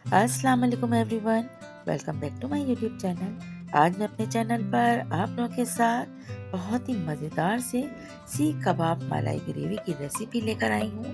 अस्सलाम वालेकुम everyone, welcome back to my YouTube channel. आज मैं अपने चैनल पर आप लोगों के साथ बहुत ही मज़ेदार से सीख कबाब मलाई ग्रेवी की रेसिपी लेकर आई हूँ,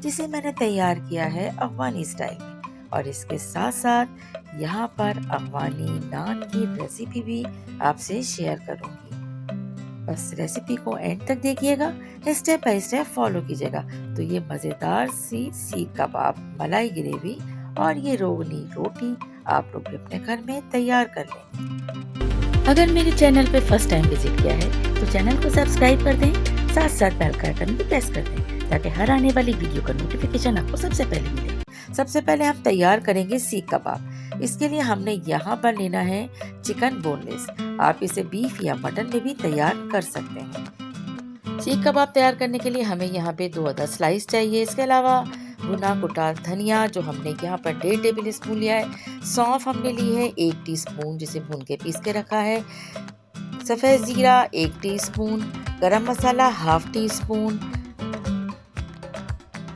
जिसे मैंने तैयार किया है अफ़गानी स्टाइल में। और इसके साथ साथ यहाँ पर अफ़गानी नान की रेसिपी भी आपसे शेयर करूँगी। बस रेसिपी को एंड तक देखिएगा, स्टेप बाय स्टेप फॉलो कीजिएगा। तो ये मज़ेदार सी सीख कबाब मलाई ग्रेवी और ये रोगनी रोटी आप लोग भी अपने घर में तैयार कर लें। अगर मेरे चैनल पे फर्स्ट टाइम विजिट किया है तो चैनल को सब्सक्राइब कर दें, साथ साथ बेल का आइकन भी प्रेस कर दें ताकि हर आने वाली वीडियो का नोटिफिकेशन आपको सबसे पहले मिले। सबसे पहले हम तैयार करेंगे सीख कबाब। इसके लिए हमने यहाँ पर लेना है चिकन बोनलेस। आप इसे बीफ या मटन में भी तैयार कर सकते हैं। सीख कबाब तैयार करने के लिए हमें यहाँ पे 2 अदद स्लाइस चाहिए। इसके अलावा भुना कुटा धनिया जो हमने यहाँ पर 1.5 टेबल स्पून लिया है। सौंफ हमने ली है 1 टीस्पून, जिसे भून के पीस के रखा है। सफ़ेद जीरा 1 टीस्पून, गरम मसाला हाफ टी स्पून,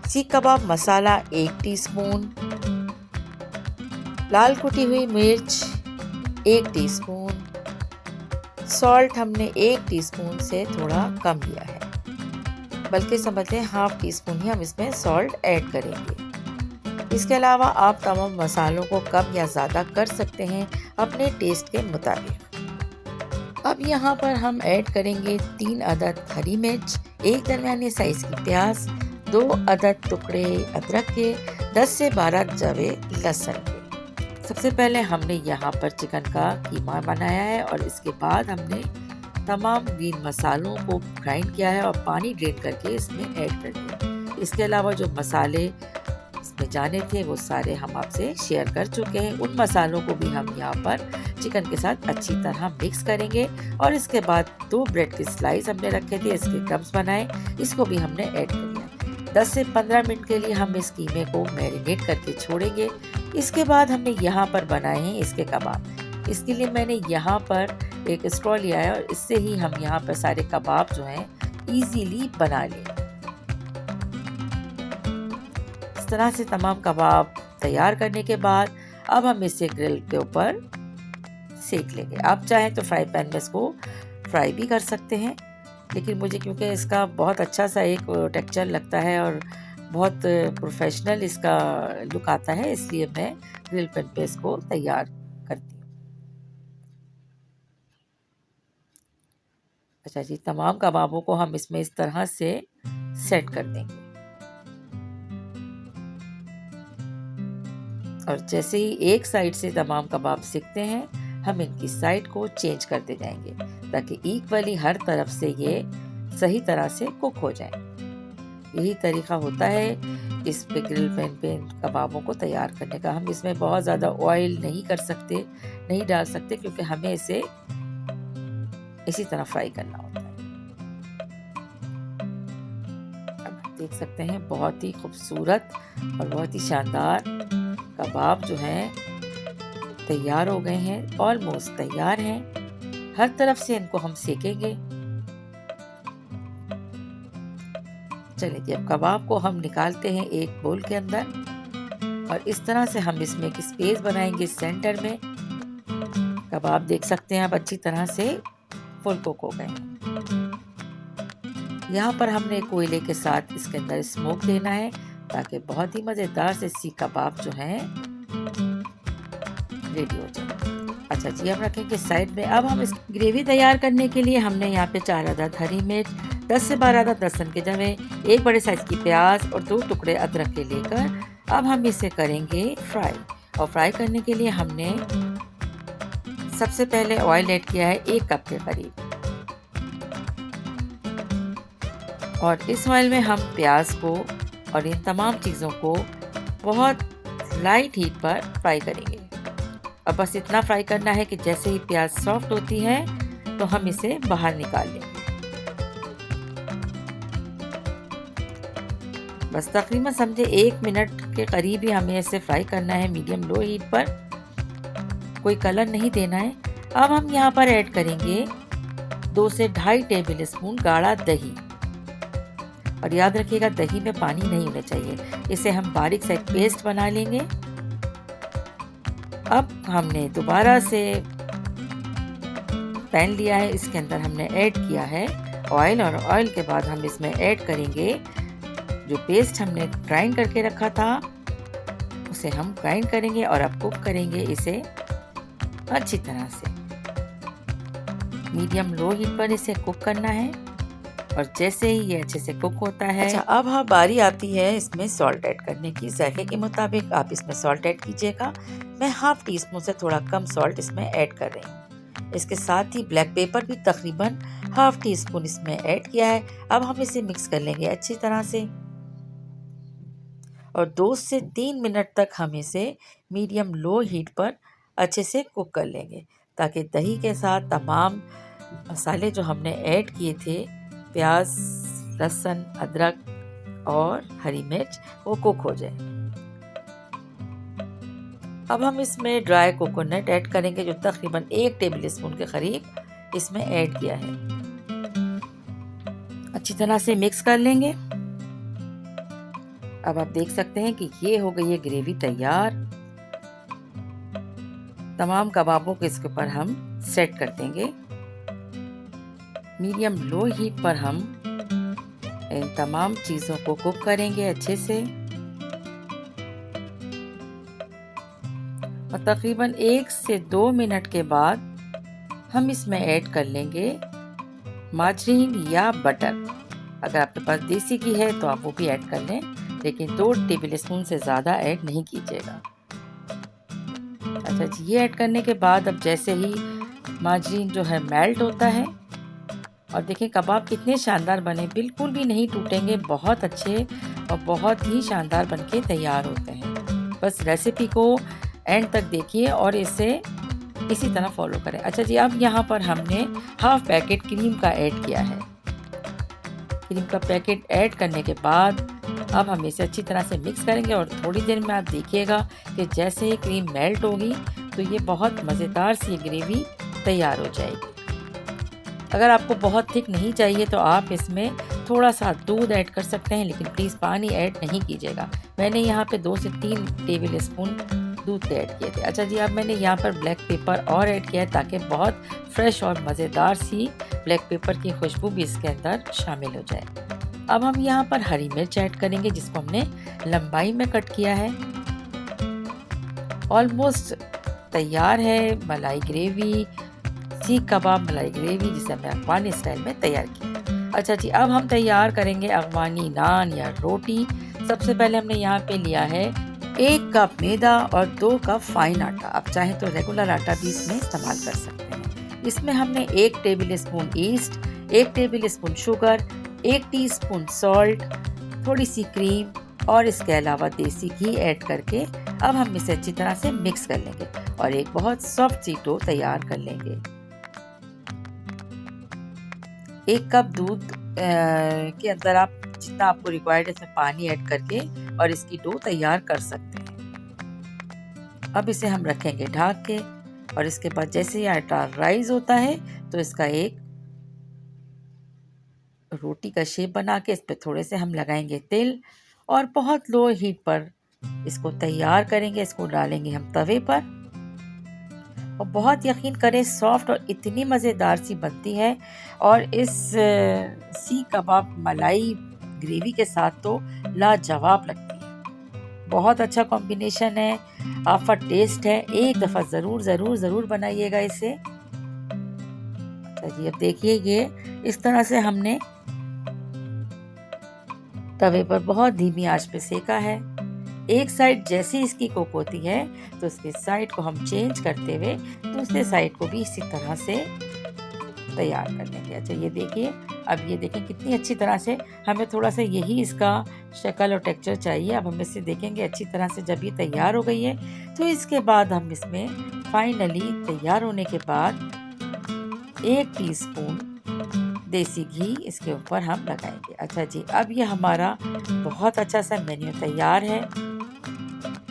सीख कबाब मसाला 1 टीस्पून, लाल कुटी हुई मिर्च 1 टीस्पून, सॉल्ट हमने 1 टीस्पून से थोड़ा कम लिया है, बल्कि समझ लें हाफ टी स्पून ही हम इसमें सॉल्ट ऐड करेंगे। इसके अलावा आप तमाम मसालों को कम या ज़्यादा कर सकते हैं अपने टेस्ट के मुताबिक। अब यहाँ पर हम ऐड करेंगे 3 अदद हरी मिर्च, 1 दरमियाने साइज़ की प्याज, 2 अदद टुकड़े अदरक के, 10 से 12 जवे लहसुन के। सबसे पहले हमने यहाँ पर चिकन का कीमा बनाया है और इसके बाद हमने तमाम ग्रीन मसालों को ग्राइंड किया है और पानी ड्रेन करके इसमें ऐड कर दिया। इसके अलावा जो मसाले इसमें जाने थे वो सारे हम आपसे शेयर कर चुके हैं। उन मसालों को भी हम यहाँ पर चिकन के साथ अच्छी तरह मिक्स करेंगे और इसके बाद 2 ब्रेड के स्लाइस हमने रखे थे, इसके क्रम्स बनाए, इसको भी हमने ऐड कर दिया। 10 से 15 मिनट के लिए हम इस कीमे को मैरिनेट करके छोड़ेंगे। इसके बाद हमने यहाँ पर बनाए हैं इसके कबाब। इसके लिए मैंने यहाँ पर एक स्ट्रॉ लिया है और इससे ही हम यहाँ पर सारे कबाब जो हैं इजीली बना लेंगे। इस तरह से तमाम कबाब तैयार करने के बाद अब हम इसे ग्रिल के ऊपर सेक लेंगे। आप चाहें तो फ्राई पैन में इसको फ्राई भी कर सकते हैं, लेकिन मुझे क्योंकि इसका बहुत अच्छा सा एक टेक्सचर लगता है और बहुत प्रोफेशनल इसका लुक आता है, इसलिए मैं ग्रिल पैन पे इसको तैयार करती हूँ। अच्छा जी, तमाम कबाबों को हम इसमें इस तरह से सेट कर देंगे और जैसे ही एक साइड से तमाम कबाब सिकते हैं हम इनकी साइड को चेंज करते जाएंगे ताकि इक्वली हर तरफ से ये सही तरह से कुक हो जाए। यही तरीका होता है इस पे ग्रिल पैन पे कबाबों को तैयार करने का। हम इसमें बहुत ज़्यादा ऑयल नहीं डाल सकते क्योंकि हमें इसे इसी तरह फ्राई करना होता है। अब देख सकते हैं बहुत ही खूबसूरत और बहुत ही शानदार कबाब जो हैं तैयार हो गए हैं, ऑलमोस्ट तैयार हैं। हर तरफ से इनको हम सेकेंगे। चलिए जी, अब कबाब को हम निकालते हैं एक बोल के अंदर और इस तरह से हम इसमें एक स्पेस बनाएंगे सेंटर में। कबाब देख सकते हैं अब अच्छी तरह से फुल कुक हो गए। यहाँ पर हमने कोयले के साथ इसके अंदर स्मोक देना है ताकि बहुत ही मज़ेदार से सीख कबाब जो हैं रेडी हो जाए। अच्छा जी, हम रखेंगे साइड में। अब हम इस ग्रेवी तैयार करने के लिए हमने यहाँ पे 4 अदद हरी मिर्च, 10 से 12 अदद लहसुन के जवे, 1 बड़े साइज की प्याज और 2 टुकड़े अदरक के लेकर अब हम इसे करेंगे फ्राई। और फ्राई करने के लिए हमने सबसे पहले ऑयल ऐड किया है 1 कप के करीब और इस ऑयल में हम प्याज को और इन तमाम चीज़ों को बहुत लाइट हीट पर फ्राई करेंगे। अब बस इतना फ्राई करना है कि जैसे ही प्याज सॉफ्ट होती है तो हम इसे बाहर निकाल लेंगे। बस तकरीबन समझे 1 मिनट के करीब ही हमें इसे फ्राई करना है मीडियम लो हीट पर, कोई कलर नहीं देना है। अब हम यहाँ पर ऐड करेंगे 2 से 2.5 टेबल स्पून गाढ़ा दही और याद रखिएगा दही में पानी नहीं होना चाहिए। इसे हम बारीक सा एक पेस्ट बना लेंगे अब हमने दोबारा से पैन लिया है, इसके अंदर हमने ऐड किया है ऑयल, और ऑयल के बाद हम इसमें ऐड करेंगे जो पेस्ट हमने ग्राइंड करके रखा था, उसे हम ग्राइंड करेंगे और अब कुक करेंगे इसे अच्छी तरह से। मीडियम लो हीट पर इसे कुक करना है, और जैसे ही ये अच्छे से कुक होता है, अच्छा अब हाँ बारी आती है इसमें सॉल्ट ऐड करने की। जायके के मुताबिक आप इसमें सॉल्ट ऐड कीजिएगा। मैं हाफ टी स्पून से थोड़ा कम सॉल्ट इसमें ऐड कर रही हूँ। इसके साथ ही ब्लैक पेपर भी तकरीबन हाफ टी स्पून इसमें ऐड किया है। अब हम इसे मिक्स कर लेंगे अच्छी तरह से, और 2 से 3 मिनट तक हम इसे मीडियम लो हीट पर अच्छे से कुक कर लेंगे, ताकि दही के साथ तमाम मसाले जो हमने ऐड किए थे, प्याज, लहसुन, अदरक और हरी मिर्च, वो कुक हो जाए। अब हम इसमें ड्राई कोकोनट ऐड करेंगे, जो तकरीबन 1 टेबल स्पून के करीब इसमें ऐड किया है। अच्छी तरह से मिक्स कर लेंगे। अब आप देख सकते हैं कि ये हो गई है ग्रेवी तैयार। तमाम कबाबों को इसके ऊपर हम सेट कर देंगे। मीडियम लो हीट पर हम इन तमाम चीज़ों को कुक करेंगे अच्छे से, और तकरीबन 1 से 2 मिनट के बाद हम इसमें ऐड कर लेंगे मार्जरीन या बटर। अगर आपके पास देसी घी है तो आप वो भी ऐड कर लें, लेकिन 2 टेबल स्पून से ज़्यादा ऐड नहीं कीजिएगा। अच्छा जी, ये ऐड करने के बाद अब जैसे ही मार्जरीन जो है मेल्ट होता है, और देखिए कबाब कितने शानदार बने, बिल्कुल भी नहीं टूटेंगे, बहुत अच्छे और बहुत ही शानदार बनके तैयार होते हैं। बस रेसिपी को एंड तक देखिए और इसे इसी तरह फॉलो करें। अच्छा जी, अब यहाँ पर हमने हाफ पैकेट क्रीम का ऐड किया है। क्रीम का पैकेट ऐड करने के बाद अब हम इसे अच्छी तरह से मिक्स करेंगे, और थोड़ी देर में आप देखिएगा कि जैसे ही क्रीम मेल्ट होगी तो ये बहुत मज़ेदार सी ग्रेवी तैयार हो जाएगी। अगर आपको बहुत थिक नहीं चाहिए तो आप इसमें थोड़ा सा दूध ऐड कर सकते हैं, लेकिन प्लीज़ पानी ऐड नहीं कीजिएगा। मैंने यहाँ पे 2 से 3 टेबल स्पून दूध के ऐड किए थे। अच्छा जी, अब मैंने यहाँ पर ब्लैक पेपर और ऐड किया है, ताकि बहुत फ्रेश और मज़ेदार सी ब्लैक पेपर की खुशबू भी इसके अंदर शामिल हो जाए। अब हम यहाँ पर हरी मिर्च ऐड करेंगे, जिसको हमने लंबाई में कट किया है। ऑलमोस्ट तैयार है मलाई ग्रेवी, सीख कबाब मलाई ग्रेवी, जिसे हमने अफगानी स्टाइल में तैयार किया। अच्छा जी, अब हम तैयार करेंगे अफगानी नान या रोटी। सबसे पहले हमने यहाँ पे लिया है 1 कप मैदा और 2 कप फाइन आटा। आप चाहें तो रेगुलर आटा भी इसमें इस्तेमाल कर सकते हैं। इसमें हमने 1 table spoon east, 1 table spoon sugar, 1 teaspoon salt, थोड़ी सी क्रीम और इसके अलावा देसी घी ऐड करके अब हम इसे अच्छी तरह से मिक्स कर लेंगे और एक बहुत सॉफ्ट सी डो तैयार कर लेंगे। 1 कप दूध के अंदर आप जितना आपको रिक्वायर्ड है इसमें पानी ऐड करके और इसकी डो तैयार कर सकते हैं। अब इसे हम रखेंगे ढक के और इसके बाद जैसे ये आटा राइज होता है तो इसका एक रोटी का शेप बना के इस पे थोड़े से हम लगाएंगे तेल और बहुत लो हीट पर इसको तैयार करेंगे। इसको डालेंगे हम तवे पर और बहुत यकीन करें सॉफ्ट और इतनी मज़ेदार सी बनती है और इस सीख कबाब मलाई ग्रेवी के साथ तो लाजवाब लगती है। बहुत अच्छा कॉम्बिनेशन है, आपका टेस्ट है, एक दफ़ा ज़रूर बनाइएगा इसे। अच्छा जी, अब देखिए ये इस तरह से हमने तवे पर बहुत धीमी आंच पे सेका है। एक साइड जैसे इसकी कुक होती है तो उसके साइड को हम चेंज करते हुए दूसरे साइड को भी इसी तरह से तैयार कर लेंगे। अच्छा ये देखिए, अब ये देखें कितनी अच्छी तरह से हमें थोड़ा सा यही इसका शक्ल और टेक्सचर चाहिए। अब हम इसे देखेंगे अच्छी तरह से जब ये तैयार हो गई है तो इसके बाद हम इसमें फाइनली तैयार होने के बाद 1 टीस्पून देसी घी इसके ऊपर हम लगाएंगे। अच्छा जी, अब ये हमारा बहुत अच्छा सा मेन्यू तैयार है।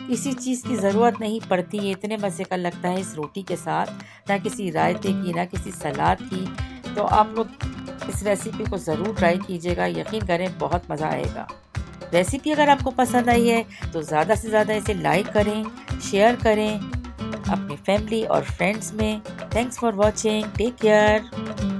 किसी चीज़ की ज़रूरत नहीं पड़ती है, इतने मज़े का लगता है इस रोटी के साथ, ना किसी रायते की ना किसी सलाद की। तो आप लोग इस रेसिपी को ज़रूर ट्राई कीजिएगा, यकीन करें बहुत मज़ा आएगा। रेसिपी अगर आपको पसंद आई है तो ज़्यादा से ज़्यादा इसे लाइक करें, शेयर करें अपनी फैमिली और फ्रेंड्स में। Thanks for watching, take care.